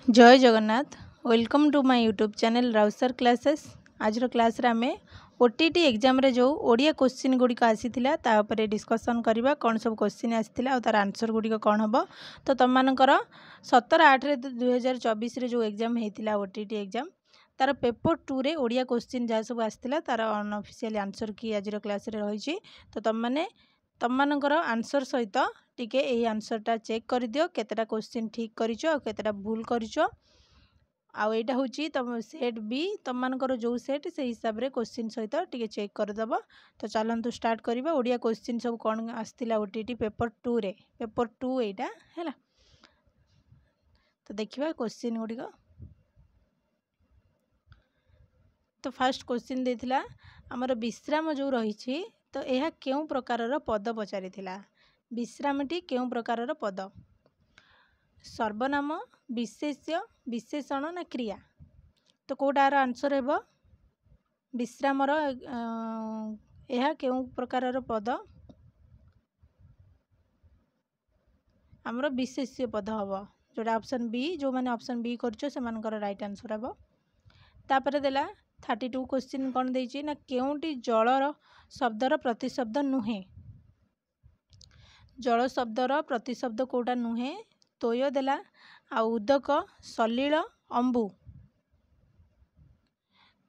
जय Jagannath. Welcome to my YouTube channel राउसर classes. आज क्लास रे आमे ओटीटी एग्जाम रे जो ओडिया क्वेश्चन गुड़िक आसीथिला ता उपरे डिस्कशन करबा कौन सब क्वेश्चन आसीथिला और तार आंसर गुड़िक कौन हबो। तो तुम मानकर 17/8 रे 2024 रे जो एग्जाम हेतिला ओटीटी एग्जाम तार पेपर 2 रे ओडिया क्वेश्चन जहाँ सब आसीथिला तार अनऑफिशियल आंसर की आज क्लास रे रही। तो तुम मानकर आंसर सहित टिके यही आंसरटा चेक कर दियो केतेटा क्वेश्चन ठीक करिचो और केतेटा भूल करिचो। आउ एटा होची तुम सेट बी तुम मानकर जो सेट से हिसाब रे क्वेश्चन सहित टिके चेक कर दबो। तो चलंतु स्टार्ट करबा। ओडिया क्वेश्चन सब कोन आस्तिला ओटीटी पेपर 2 रे पेपर 2 एटा हैला। तो देखिबा क्वेश्चन गुडिक। तो फर्स्ट क्वेश्चन देथिला हमर विश्राम जो रही तो यह केउ प्रकारर पद पचारिथिला। विश्रामटी केउ प्रकारर पद? सर्वनाम, विशेष्य, विशेषण ना क्रिया? तो कोटार आंसर हेबो विश्रामर यह केउ प्रकारर पद? हमर विशेष्य पद हबो जोटा ऑप्शन बी। जो माने ऑप्शन बी करछो से मानकर राइट आंसर हबो। तापर देला 32 क्वेश्चन कोन देछि ना केउटी जलर शब्दर प्रतिशब्द नुहे। जल शब्दर प्रतिशब्द कोटा नुहे? तोय देला आ उदक, सलील, अंबु।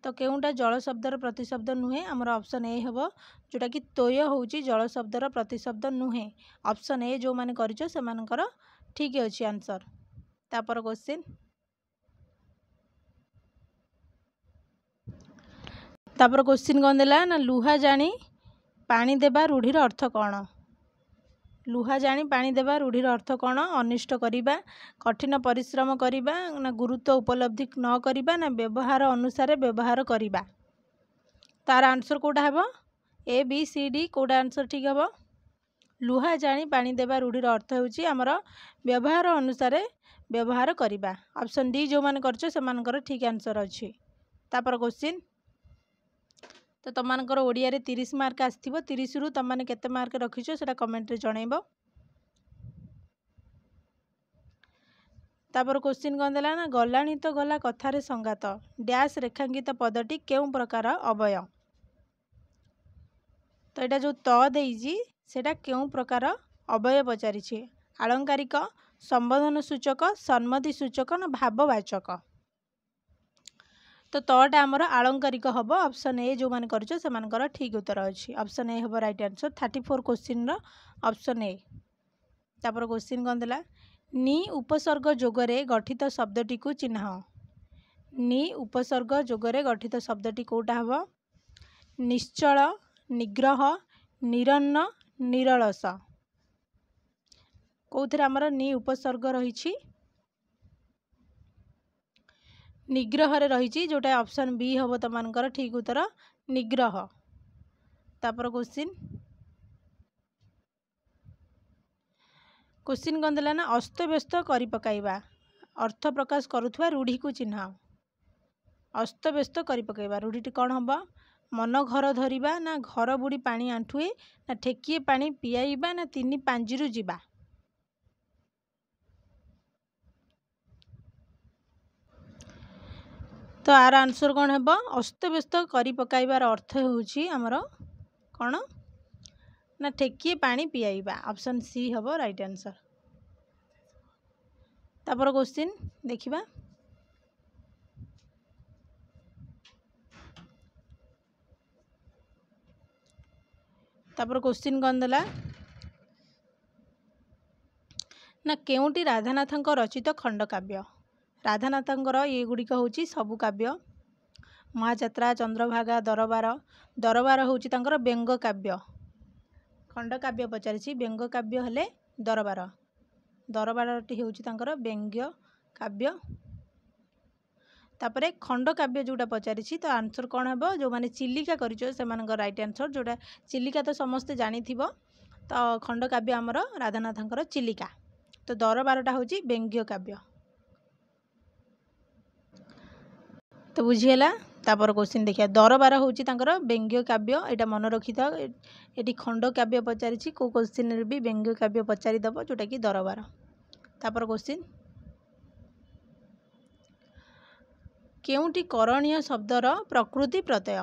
तो केउटा जल शब्दर प्रतिशब्द नुहे? हमर ऑप्शन ए हबो जोटा कि तोय होउची जल शब्दर प्रतिशब्द नुहे। ऑप्शन ए जो माने करिछो से मानकर ठीक अछि आंसर। तापर क्वेश्चन कोन देला ना लुहा जानी पानी देबा रूढ़ीर अर्थ कौन? लुहा जानी पानी देबा रूढ़ीर अर्थ कौन? अनिष्ट करिबा, कठिन परिश्रम करिबा ना गुरुत्व उपलब्धि न करिबा ना व्यवहार अनुसार व्यवहार करिबा? तार आंसर कोटा हेबो? ए बी सी डी कोटा आंसर ठीक हेबो? लुहा जानी पानी देबा रूढ़ीर अर्थ होउची हमर व्यवहार अनुसार व्यवहार करिबा। ऑप्शन डी जो माने करछो से मानकर ठीक आंसर अछि। तापर क्वेश्चन तो तुम मानकर ओडिया रे 30 मार्क आस्थिबो। 30 रु तुम माने केते मार्क रखिछो सेटा कमेंट रे जणैबो। तापर क्वेश्चन कोन देला ना गलाणी तो गला कथारे संगात डैश रेखांकित पदटी केउ प्रकार अवय? तो एटा जो त देइजी सेटा केउ प्रकार अवय पचारिछि? आलंकारिक, संबोधन सूचक, सम्मति सूचक ना भाववाचक? तो तटा आमर आलंकारिक हबो। ऑप्शन ए जो माने करछो से मानकर ठीक उत्तर अछि। ऑप्शन ए हबो राइट आंसर। 34 क्वेश्चन रो ऑप्शन ए। तापर क्वेश्चन कोन देला नि उपसर्ग जोगरे गठित शब्दटी को चिन्ह। नि उपसर्ग जोगरे गठित शब्दटी कोटा हबो? निश्चल, निग्रह, निरन्न, निरलस? कोउथरे हमर नि उपसर्ग रहिछि? निग्रह रे रहिछि जोटा ऑप्शन बी हबो त मानकर ठीक उत्तर निग्रह। तापर क्वेश्चन कोन देला ना अस्त व्यस्त करि पकाइबा अर्थ प्रकाश करुथवा रूढ़ी को चिन्ह। अस्त व्यस्त करि पकाइबा रूढ़ीटी कौन हबो? मन घर धरिबा ना घर बुड़ी पानी आंठुए ना ठेकिए पानी पियाइबा ना तिनी पांजिरु जिबा? तो आर आंसर कौन हेबो? अस्त व्यस्त करि पकाइबार अर्थ होउची हमर कौन ना ठेकिए पानी पियाइबा? ऑप्शन सी हबो राइट आंसर। तापर क्वेश्चन देखिबा। तापर क्वेश्चन कोन देला ना केउटी राधानाथଙ୍କ रचित खंडकाव्य? राधानाथଙ୍କର ये गुड़िक होची सबु काव्य। महाजात्रा, चंद्रभागा, दरबार। दरबार होची तांकर व्यंग काव्य। खंडकाव्य पचारिछि व्यंग काव्य हेले दरबार। दरबारटी होची तांकर व्यंग्य काव्य। तापरे खंडकाव्य जोटा पचारिछि तो आंसर कौन हेबो? जो माने चिलिका करिछो से मानकर राइट आंसर। जोटा चिलिका तो समस्त जानी थिबो तो खंडकाव्य हमर राधानाथଙ୍କର चिलिका। तो दरबारटा होची व्यंग्य काव्य। तो बुझीला। तापर क्वेश्चन देखिया दरबार होची तांकर व्यंग्य काव्य। एटा मन रखि था। एटी खंड काव्य पचारिछि को क्वेश्चन रे भी व्यंग्य काव्य पचारि दबो जोटा कि दरबार। तापर क्वेश्चन केउटी करणीय शब्दर प्रकृति प्रत्यय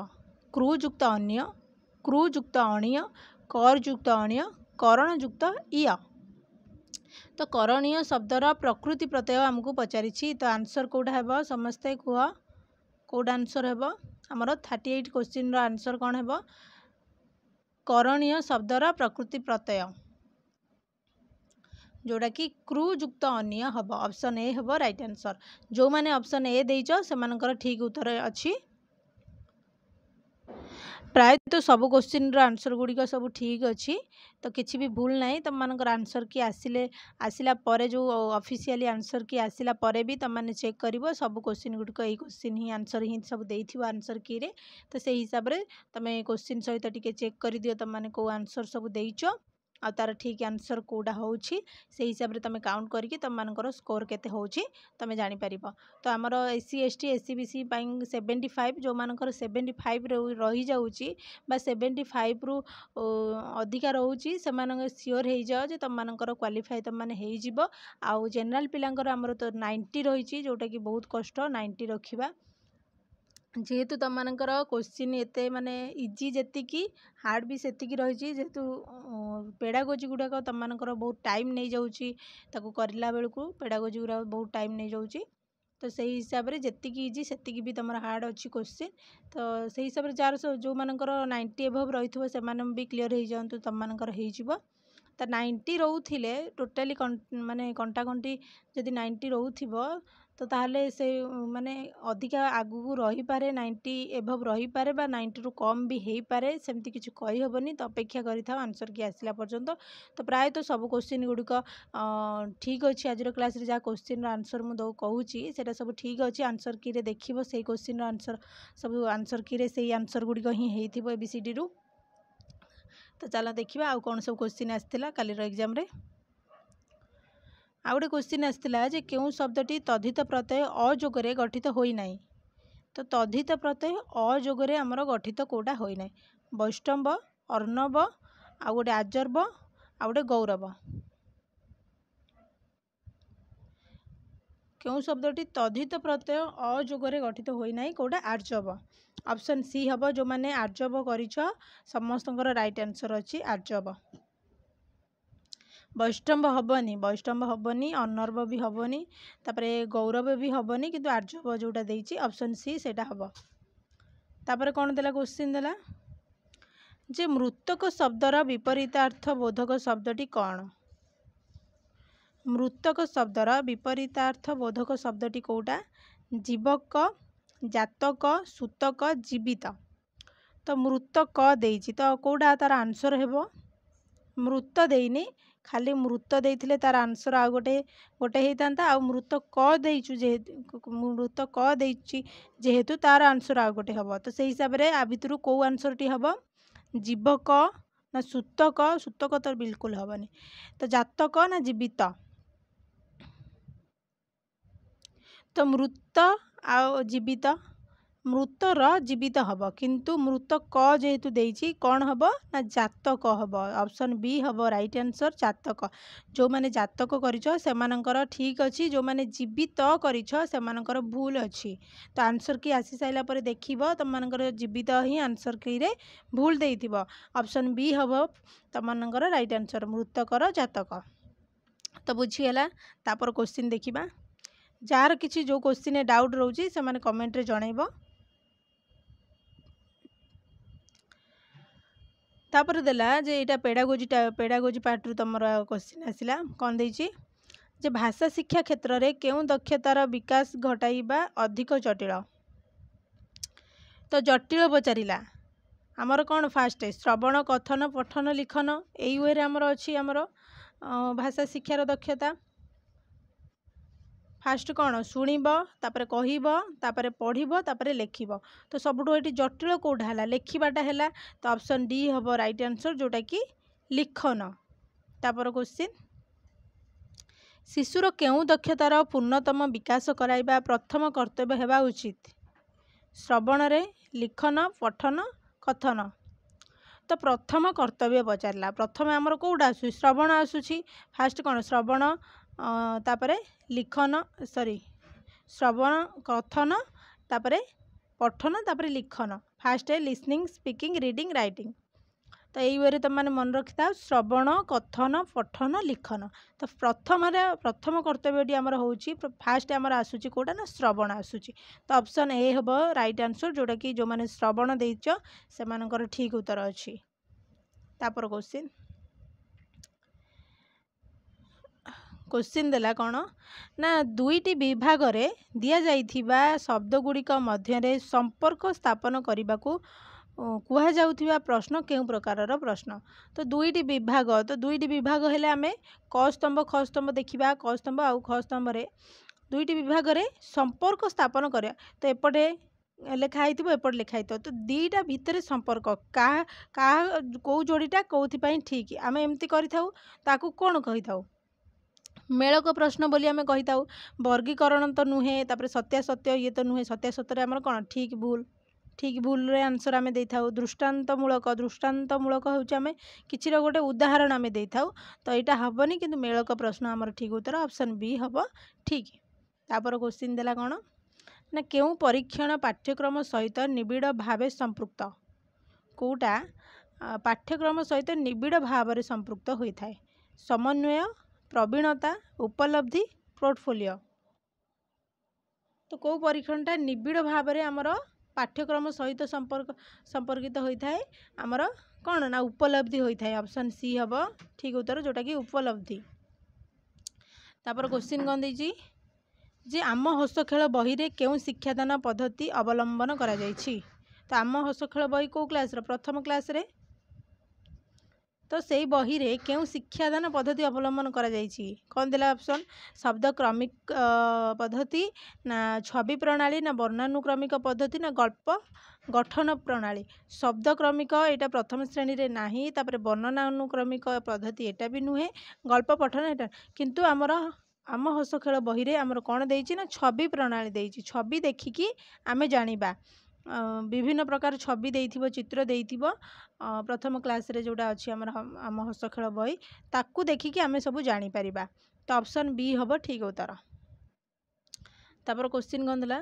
क्रुयुक्त अन्य क्रुयुक्त अणीय करयुक्त अणीय करणयुक्त इय। तो करणीय शब्दर प्रकृति प्रत्यय आमको पचारि तो आंसर कौटा है समस्ते कह कौटा आंसर है आमर 38 क्वेश्चन आंसर कौन है करणीय शब्दर प्रकृति प्रत्यय जोड़ा कि क्रुयुक्त अन्य हम ऑप्शन ए हम राइट आंसर। जो मैंने ऑप्शन ए देइछ सेमानकर ठीक उत्तर अच्छी प्राय तो सब क्वेश्चन आंसर गुड़िक सब ठीक अच्छी तो किसी भी भूल ना तुम मानकर आंसर की आसिला परे जो ऑफिशियली आंसर की आसिला परे भी तुम मैंने चेक कर सब क्वेश्चन गुड़िक यही क्वेश्चन ही आंसर ही सब देथिबो आंसर की रे तो से हिसाब रे तुम क्वेश्चन सहित टिके चेक कर दियो तुम मैंने को आंसर सब देइछ आ तार ठीक आंसर कौटा होउछि से हिसाब रे तुम काउंट करके तुम मानकर स्कोर केते होउछि तुम जानि परिबो। तो आमर एससी एसटी एससीबीसी 75 जो मानकर 75 रही जाउछि बा 75 रु अधिका रोची से सियोर हो जाओ जे तुम मानकर क्वालिफाई तुम मैंने हो जिवो। आउ जनरल पिलांकर आमर तो 90 रही जोटा कि बहुत कष्ट 90 रखिबा जेहेतु तुम मानकर क्वेश्चन एते माने इजी जेतिकी हार्ड भी सेतिकी रही जेहेतु पेडागोजी गुड़ाक तुम मानकर बहुत टाइम नहीं जाउछि ताकू करला बेलू पेडागोजी गुड़ा बहुत टाइम नहीं जाउछि तो सही हिसाब रे जेतिकी इजी सेतिकी भी तुम हार्ड अच्छी क्वेश्चन तो सही हिसाब रे जार जो मानकर 90 एभव रही से भी क्लीयर हो जातु तुम मानकर हो तो 90 रोथिले टोटाली माने कंटा कंटी जदि 90 रोथिबो तो ताहले से माने अधिका आगु रही पारे 90 एभव रही पारे बा 90 रु कम भी हो पारे सेमती किछि कहि हबनी तो अपेक्षा करि था आंसर की आसिला पर्यंत। तो प्राय तो सब क्वेश्चन गुड़िक ठीक अच्छे आज क्लास रे जा क्वेश्चन आंसर मु दो कहूची सेटा सब ठीक अच्छे आंसर की रे देखिबो सेही क्वेश्चन आंसर सब आंसर की रे सेही आंसर गुड़िक ही हेइथिबो एबीसीडी रु। तो चलो देखिबा आउ कोन सब क्वेश्चन आस्थिला कालीर एग्जाम रे। आ गोटे क्वेश्चन आसाला जे केउं शब्दटी तद्धित प्रत्यय अयोगरे गठित होई नाही। तो तद्धित प्रत्यय अयोगरे आमर गठित कोटा होई नाही वैष्णव अर्णव आ गोटे आजर्व आ गोटे गौरव। केउं शब्दटी तद्धित प्रत्यय अयोगरे गठित होई नाही कोटा आर्जव ऑप्शन सी हम जो मैंने आर्जव करिछ समस्तंकर राइट आंसर अच्छी आर्जव। वैष्णव हबनी अनर्व भी हबनी तापरे गौरव भी हबनी किंतु आर्जव जोटा देइछि ऑप्शन सी सेटा हबो। तापरे कोन देला क्वेश्चन देला जे मृतक शब्दर विपरीतार्थ बोधक शब्दटी कौन। मृतक शब्दर विपरीतार्थ बोधक शब्दटी कोटा जीवक जातक सूतक जीवित। तो मृतक देइछि तो कोटा तार आंसर हेबो मृत देइनी खाली मृत देइथिले तार आंसर आ गोटे होता आ मृत क देइछु जेहेतु मृत क देइछि जेहेतु तार आंसर आ गोटे हबो। तो से हिसाब रे आ भितरु को आंसर टी हबो जीवक ना सूतक सूतक तो बिल्कुल हबनी तो जातक ना जीवित। तो मृत आ जीवित मृतर जीवित हम किंतु मृत क जेहेतु देइछि कौन हम ना जातक हम ऑप्शन बी हम राइट आंसर जातक। जो माने जातक करिछ सेमानकर ठीक अछि जो माने जीवित करिछ सेमानकर भूल अछि। तो आंसर की आसी साइला पर देखिबो तमनकर जीवित ही आंसर की रे भूल देइथिबो ऑप्शन बी हम तमनकर राइट आंसर मृतकर जातक। तो बुझीगला तापर क्वेश्चन देखिबा जार किछि जो क्वेश्चन डाउट रोची से माने कमेंट रे जणाइबो। तापर देला जे एटा पेडागोजी पार्ट रु तमर क्वेश्चन आसिला कौन देइछि जे भाषा शिक्षा क्षेत्र रे केउं दक्षतार विकास घटाइबा अधिक जटिल। तो जटिल पचारिला आमर कौन फास्ट श्रवण कथन पठन लिखन एई वे रे आमर अछि आमर भाषा शिक्षार दक्षता फास्ट कौन शुणिब तापर कहिब तापर पढ़िब तापर लेखिब। तो सबुठो एटी जटिल कोठा हला लेखिबाटा हला तो ऑप्शन डी हम राइट आंसर जोटा कि लिखन। तापर क्वेश्चन शिशुर केउं दक्षतार पूर्णतम विकास कराइबा प्रथम कर्तव्य हेबा उचित श्रवण रे लिखन पठन कथन। तो प्रथम कर्तव्य पचारला प्रथम आमर कोउटा आसु श्रवण आसुछि फास्ट कौन श्रवण तापरे लिखन सॉरी श्रवण कथन तापरे पठन तापरे लिखन फास्ट है लिसनिंग स्पीकिंग रीडिंग राइटिंग तो यही वे तुम मैंने मन रखि था श्रवण कथन पठन लिखन तो प्रथम कर्तव्यटी आमर हूँ फास्ट आमर आसूची कौटा ना श्रवण आसूची तो ऑप्शन ए हम राइट आंसर जोटा कि जो मैंने श्रवण देच से ठीक उत्तर अच्छी तापर क्वेश्चन देला कौन ना दुईटी विभाग रे दिया जाइथिबा शब्द गुड़िक मध्य संपर्क स्थापन करने को कुहा जाउथिबा प्रश्न केउ प्रकारर प्रश्न तो दुईटी विभाग हेले आमे क स्तंभ ख स्तंभ देखिबा क स्तंभ आउ ख स्तंभ रे दुईटी विभाग रे संपर्क स्थापन करिया तो एपटे लेखाई एपटे लिखाई तो दीटा भितर संपर्क का कौ जोड़ीटा कौथिपाई ठीक आमे एमती करिथाउ ताकू कोन कहिथाउ मेलक प्रश्न बोली आमे कहिथाउ वर्गीकरण तो नुहे तापर सत्यासत्य ये तो नुहे सत्यासत्य आमर कोन ठीक भूल रे आंसर आमे देथाउ दृष्टांतमूलक होउछ आमे किछिर गोटे उदाहरण आमे देथाउ तो एटा हबनी किंतु मेलक प्रश्न आमर ठीक उत्तर ऑप्शन बी हबो ठीक तापर क्वेश्चन देला कोन ना केउ परीक्षण पाठ्यक्रम सहित निबिड़ भावे संपृक्त कोटा पाठ्यक्रम सहित निबिड़ भाव संपृक्त होता है समन्वय प्रवीणता उपलब्धि पोर्टफोलियो तो कौ परीक्षणटा निबिड़ भाव आमर पाठ्यक्रम सहित संपर्कित होता है आमर कौन ना उपलब्धि होता है ऑप्शन सी हम ठीक उत्तर जोटा कि उपलब्धि तापर क्वेश्चन कौन देजी जे आम हस खेल बही रे केउ शिक्षादान पद्धति अवलंबन करा जायछि तो आम हस खेल बही को क्लास रे प्रथम क्लास रे तो से बही रे केउ शिक्षादान पद्धति अवलंबन करा जायछि कौन देला ऑप्शन शब्द क्रमिक पद्धति ना छवि प्रणाली ना वर्णानुक्रमिक पद्धति ना गल्प गठन प्रणाली शब्द क्रमिक एटा प्रथम श्रेणी रे नाही तापर वर्णनानुक्रमिक पद्धति एटा भी नुहे गल्प पठन एटा किंतु आमर आम हस खेल बही रे आमर कौन देइछि ना छवि प्रणाली देइछि छवि देखिकी आमे जानिबा विभिन्न प्रकार छवि देइथिबो चित्र देइथिबो प्रथम क्लास रे जोटा अछि हमर आम हस खेल बही ताकू देखिकी आमे सब जानि परिबा तो ऑप्शन बी हबो ठीक उत्तर तापर क्वेश्चन कोन देला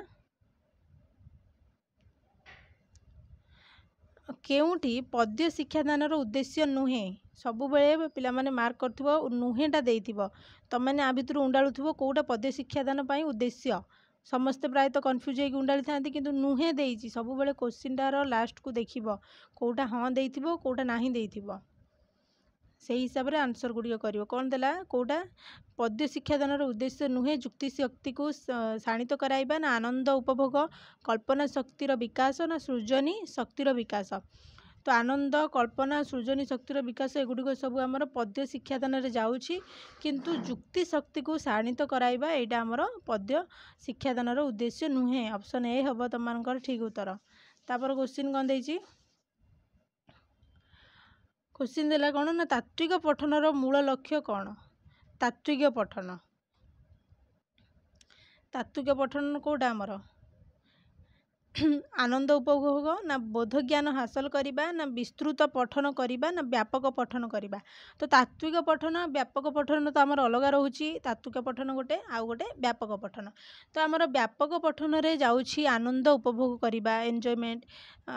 केउटी पद्य शिक्षादान उद्देश्य नुहे सबु बेले पिला माने मार्क करथिबो नुहेटा देइथिबो त माने आ भितर उंडालुथिबो कोउटा पद्य शिक्षादान पई उद्देश्य समस्ते प्राय तो कन्फ्यूज होगी उंडाली था किंतु नुहे देइछि सबु बेले क्वेश्चन टार लास्ट को देखिबो कोउटा हां देइथिबो कोउटा नाही देइथिबो से हिसाब रे आंसर गुड़िक कर कौन देला कोटा पद्य शिक्षादान उद्देश्य नुहे जुक्ति शक्ति को शाणित कराइबा ना आनंद उपभोग कल्पना शक्तिर विकास ना सृजनी शक्तिर विकास तो आनंद कल्पना सृजनी शक्तिर विकास एगुड़िक सब आमर पद्य शिक्षादान रे जाउछि किंतु जुक्ति शक्ति को शाणित कराइबा एटा आमर पद्य शिक्षादान उद्देश्य नुहे ऑप्शन ए हम तुम मानकर ठीक उत्तर तापर क्वेश्चन कौन देइछि क्वेश्चन देला कौन ना तात्विक पठनर मूल लक्ष्य कौन तात्विक पठन कोटा आमर आनंद उपभोग ना बोध ज्ञान हासिल करिबा ना विस्तृत पठन करिबा ना व्यापक पठन करिबा तो तात्विक पठन व्यापक पठन तो आमर अलग रोची तात्विक पठन गोटे आउ गोटे व्यापक पठन तो आमर व्यापक पठन रे जाउछि आनंद उपभोग करिबा एन्जॉयमेंट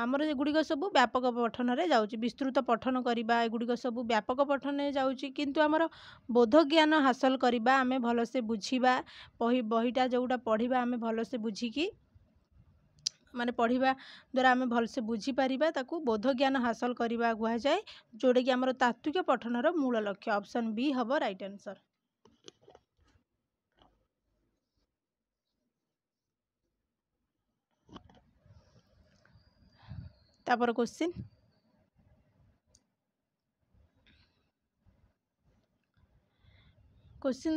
आमर एगुड़िक सब व्यापक पठन रे जाउछि विस्तृत पठन करिबा एगुड़िक सब व्यापक पठन रे जाउछि किंतु आमर बोध ज्ञान हासिल करिबा आमे भलसे बुझिबा बहीटा जोटा पढ़िबा आमे भलसे बुझिकी माने पढ़िबा द्वारा आमे भलसे बुझी पारिबा ताकू बोध ज्ञान हासिल करिबा गुहा जाए जोड़े कि आमर तात्विक पठनर मूल लक्ष्य ऑप्शन बी हबो राइट आंसर तापर क्वेश्चन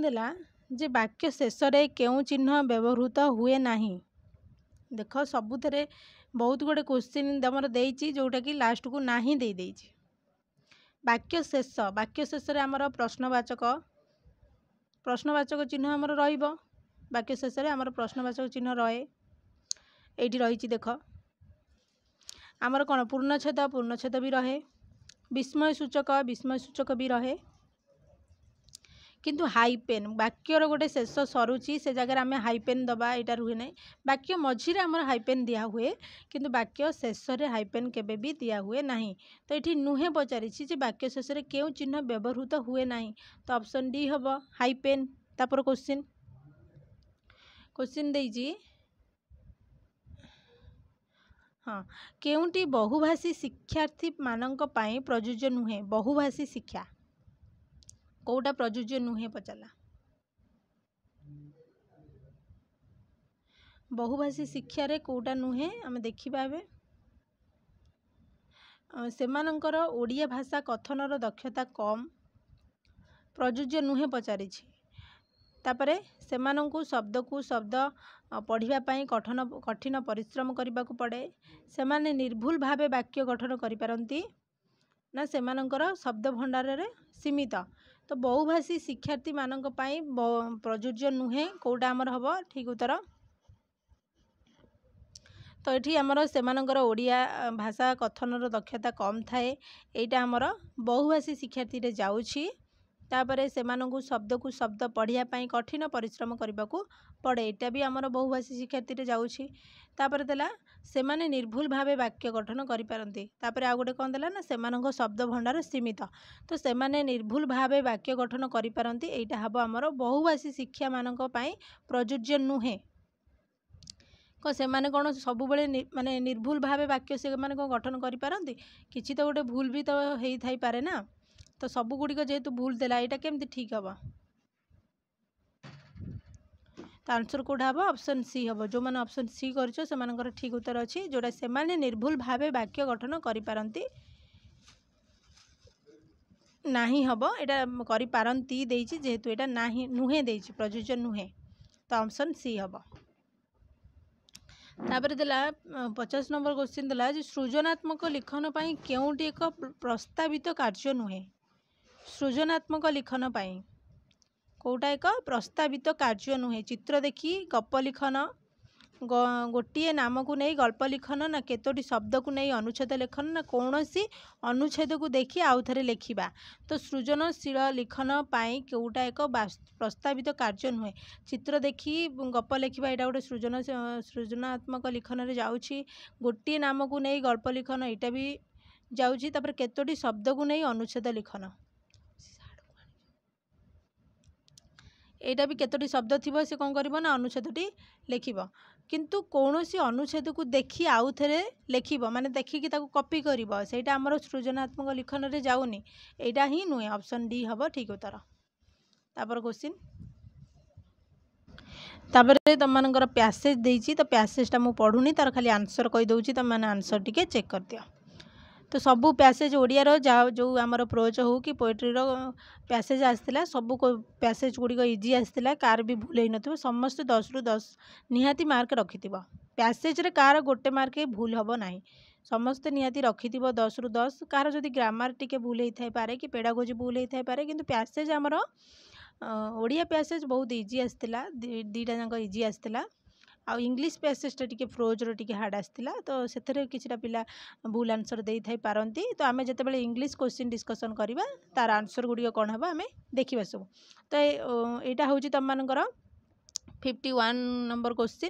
देला जे वाक्य शेष रे केउ चिन्ह व्यवहृत हुए नाही देख सबुथे बहुत गुड़े क्वेश्चन आमर देइछि जोटा कि लास्ट को नाही दे देइछि वाक्य शेष रे आमर प्रश्नवाचक चिन्ह आमर रहिबो वाक्य शेष रे आमर प्रश्नवाचक चिन्ह रहे एठी रहिछि देख आमर कोन पूर्णच्छेद भी रहे विस्मय सूचक भी रहे किंतु हाइपेन वाक्यर गोटे शेष सरुची से जगह आम हाइपेन दबा यहाँ रुहे ना वाक्य मझीरे आमर हाइपेन दिया हुए किंतु वाक्य शेष में हाइपेन केबे भी दिया हुए ना। तो ये नुहे पचारि वाक्य शेष में क्यों चिन्ह व्यवहृत हुए ना तो ऑप्शन डी हम हाइपेन। तापर क्वेश्चन देजी हाँ केउंटी बहुभाषी शिक्षार्थी मानक पई प्रयोज्य नुहे बहुभाषी शिक्षा कोटा प्रयोज्य नुहे पचारा बहुभाषी शिक्षा रे कोटा नुहे आम देखा सेमानंकर ओडिया भाषा कथनर दक्षता कम प्रयोज्य नुहे पचारि तापरे सेमानंकु शब्द को शब्द पढ़ाई कठिन परिश्रम करने को पड़े सेमाने निर्भुल भावे वाक्य गठन करिपारंती ना सेमानंकर शब्द भंडार रे सीमित। तो बहुभाषी शिक्षार्थी मानक पई प्रयोज्य नुहे कोटा आमर हम ठीक उत्तर। तो ये आमर सेमानंकर ओडिया भाषा कथनर दक्षता कम थाए एटा आमर बहुभाषी शिक्षार्थी रे जाउछि तापरे सेमानंकु शब्द को शब्द पढ़ाई कठिन परिश्रम करने को पड़े एटा भी आमर बहुभाषी शिक्षार्थी रे जाउछि। तापरे देला सेमाने निर्भुल भावे वाक्य गठन करिपारंती तापरे आ गोटे कौन देला ना सेमानंक शब्द भंडार सीमित तो सेमाने निर्भुल भावे वाक्य गठन करिपारंती एटा हबो आमर बहुभाषी शिक्षा मानक पई प्रयोज्य नुहे को सेमाने कौन सब बेले माने निर्भुल भावे वाक्य से माने कौन गठन करिपारंती किछि तो गोटे भूल भी तो हेई थाई पारे ना तो सबू गुड़िक जेहेतु भूल देला यहाँ केमती ठीक हम तो आंसर कौटा हम ऑप्शन सी हम जो मैंने ऑप्शन सी कर ठीक उत्तर अच्छी जोड़ा से माने निर्भुल भावे वाक्य गठन करिपारंती नाही हम यहाँ करिपारंती देइछि जेहेतु यहाँ नाही नुहे देइछि प्रयोज्य नुहे तो ऑप्शन सी हम। तापर देला 50 नंबर क्वेश्चन देला जे सृजनात्मक लिखन पई केउटी एक प्रस्तावित कार्य नुहे सृजनात्मक लिखन पाई कोटा एक प्रस्तावित कार्य नुहे चित्र देखी गप लिखन गोटे नाम को नहीं गल्प लिखन ना केतोटी शब्द को नहीं अनुच्छेद लेखन ना कौन सी अनुच्छेद को देखी आउ थे लिखा तो सृजनशील लिखन पाई कोटा एक प्रस्तावित कार्य नुहे चित्र देखी गप लिखा यहाँ गोटे सृजनात्मक लिखन रे जाउछि गोटे नाम को नहीं गल्प लिखन यहाँ भी जाउछि तापर केतोटी शब्द को नहीं अनुच्छेद लिखन यहाँ भी केतोटी शब्द थी से कौन कर अनुच्छेदटी लिख किंतु कौन सी अनुच्छेद को देखी आउ थे लिख माने देखिकी कॉपी कर सेटा आमर सृजनात्मक लिखन रे जाऊनी यहाँ ही नुहे ऑप्शन डी हम ठीक उत्तर। तापर क्वेश्चन तापर तुम मानकर पैसेज देइछि तो पैसेजटा मु पढ़ुनी तार खाली आंसर कही दउछि तुम माने आंसर टिके चेक कर दियो। तो सबू पैसेज ओडियार जो आमर प्रोज हो कि पोएट्री पैसेज आसला सबू पैसेज गुड़िक इजी आसला कार भी भूल हो समस्त 10 रु 10 निहाती मार्क रखि पैसेज रे कार गोटे मार्क भूल हम ना समस्ते निहाती रखि 10 रु 10 कार जदि ग्रामर टिके भूल होता पारे कि पेडागोजी भूल होता पारे किंतु पैसेज आमर ओडिया पैसेज बहुत इजी आसला दीटा जाक इजी आसला आ इंग्लिश पैसेजटा टिके फ्रोजर टिके हार्ड आसला तो से किछिटा पिला भूल आंसर दे थाई पारंती तो आमे जेतेबेले इंग्लिश क्वेश्चन डिस्कसन करबा तार आंसर गुडी कोन हबा आमे देखिबा सब। तो एटा होउची तम मानकर 51 नंबर क्वेश्चन।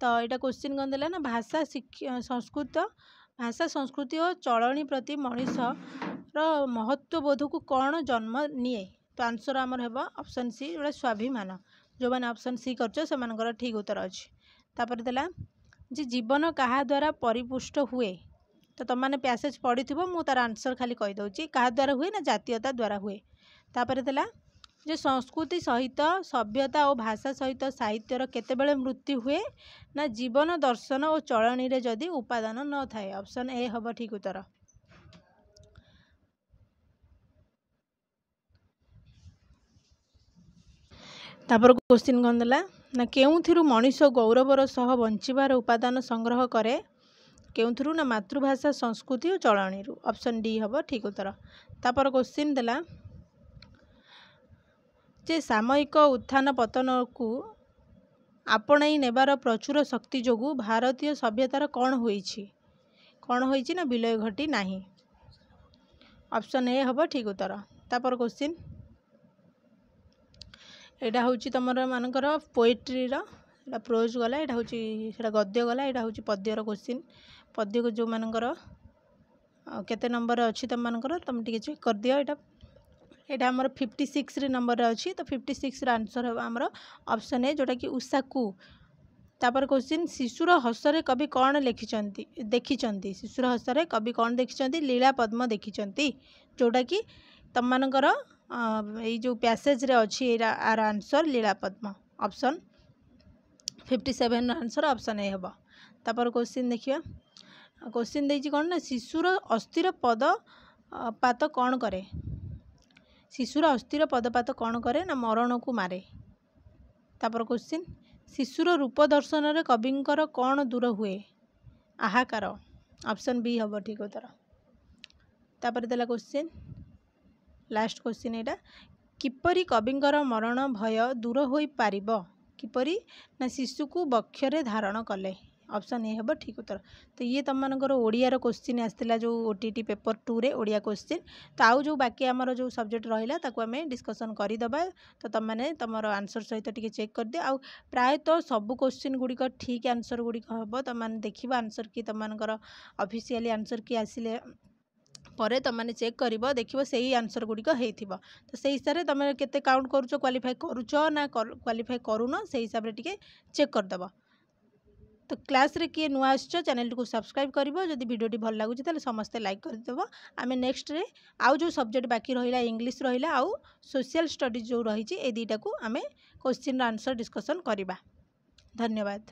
तो एटा क्वेश्चन कोन देला ना भाषा संस्कृति और चलनी प्रति मनुष्यर महत्व बोध को कौन जन्म निए तो आंसर आमर हेबा ऑप्शन सी जोड़ा स्वाभिमान जो मैंने ऑप्शन सी कर से ठीक उत्तर अच्छी। तापर देला जे जीवन कहा द्वारा परिपुष्ट हुए तो तुम मैंने पैसेज पढ़ी मु तार आंसर खाली कहीदे क्या द्वारा हुए ना जातीयता द्वारा हुए। तापर देला जे संस्कृति सहित सभ्यता और भाषा सहित साहित्यर केतेबेले मृत्यु हुए ना जीवन दर्शन और चलनी रे जदि उपादान न थाए ऑप्शन ए हम ठीक उत्तर। तापर क्वेश्चन कौन देला ना केउथिरु मनीष गौरवर सह बंचिबार उपादान संग्रह करे केउथिरु ना मातृभाषा संस्कृति और चलनी ऑप्शन डी हम ठीक उत्तर। तापर क्वेश्चन देला जे सामयिक उत्थान पतन को आपणाई नेबार प्रचुर शक्ति जोगु भारतीय सभ्यतार कौन होईछि ना विलय घटी नाही ऑप्शन ए हम ठीक उत्तर। तापर क्वेश्चन एटा हूँ तुम मानकर पोएट्री रा प्रोज गला एटा हूँ सेटा गद्य गला एटा हूँ पद्यर क्वेश्चन पद्य को जो मानकर केते नंबर अच्छी तुम मानकर तुम टे चेक कर दियो एटा आमर 56 रे नंबर अच्छी तो 56 रा आंसर है आमर ऑप्शन ए जोटा कि उषाकू तापर क्वेश्चन शिशुर हसरे कवि कौन लिखिछंती देखिछंती शिशुर हसरे कवि कौन देखिछंती लीला पद्म देखिछंती जोटा कि तुम मानकर ये जो पैसेज रे अच्छी आर आंसर लीला पद्म ऑप्शन 57 आंसर ऑप्शन ए हम तापर क्वेश्चन देखिया क्वेश्चन देछि कौन ना शिशुर अस्थिर पद पात कौन करे शिशुर अस्थिर पदपात कौन करे ना मरण को मारे तापर क्वेश्चन शिशुर रूप दर्शन रे कविंकर कौन दूर हुए आहाकार ऑप्शन बी हम ठीक उत्तर तापर देला क्वेश्चन लास्ट क्वेश्चन एटा किपरि कविंकर मरण भय दूर होई पारिबो किपरि ना शिशु को बक्षरे धारण कले ऑप्शन ए हम ठीक उत्तर तो ये तुम मानकर ओडियार क्वेश्चन आसला जो ओटीटी पेपर 2 रे ओडिया क्वेश्चन तो आउ जो बाकी आमर जो सब्जेक्ट रहा ताको आम डिस्कसन करदे तो तुम मैंने तुम आंसर सहित टिके चेक कर दियो आउ प्रायतः सब क्वेश्चन गुड़िक ठीक आंसर गुड़िक हम तुम मैंने देखा आंसर कि तुम मानकर ऑफिशियली आंसर कि आसिले परे तुम मैंने चेक कर देख से आंसर गुड़िक होता तो से हिसाब से तुम केते काउंट करुच क्वालिफाई करुच ना क्वालिफाई करूनो से हिसाब से टिके चेक करदब तो क्लास रे किए नुआ आसछ चैनल को सब्सक्राइब करिवो जदि वीडियोटी भल लागुची ताले समस्ते लाइक करदेव आमे नेक्स्ट रे आउ जो सब्जेक्ट बाकी रहिला इंग्लिश रहिला आउ सोशल स्टडीज जो रही ए दुईटा को आमे क्वेश्चन आंसर डिस्कसन करिबा। धन्यवाद।